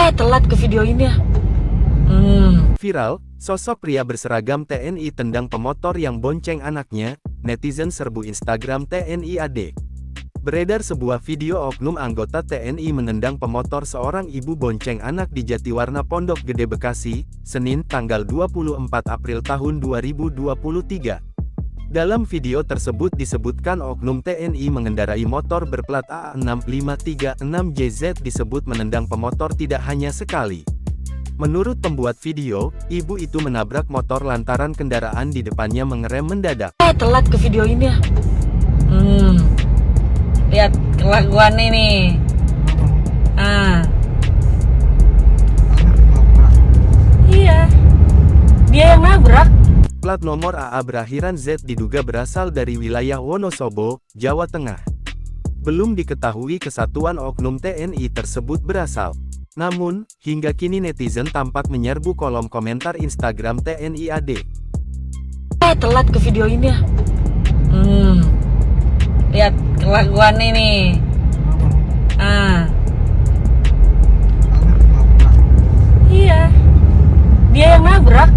Telat ke videoinnya. Viral, sosok pria berseragam TNI tendang pemotor yang bonceng anaknya, netizen serbu Instagram TNI AD. Beredar sebuah video oknum anggota TNI menendang pemotor seorang ibu bonceng anak di Jatiwarna Pondok Gede Bekasi, Senin, tanggal 24 April tahun 2023. Dalam video tersebut disebutkan oknum TNI mengendarai motor berplat A6536JZ disebut menendang pemotor tidak hanya sekali. Menurut pembuat video, ibu itu menabrak motor lantaran kendaraan di depannya mengerem mendadak. Telat ke videoinnya. Lihat kelakuan ini. Iya. Dia yang nabrak. Plat nomor AA berakhiran Z diduga berasal dari wilayah Wonosobo, Jawa Tengah. Belum diketahui kesatuan oknum TNI tersebut berasal. Namun, hingga kini netizen tampak menyerbu kolom komentar Instagram TNI AD. Telat ke videoinnya. Lihat kelakuan ini. Iya. Dia yang nabrak.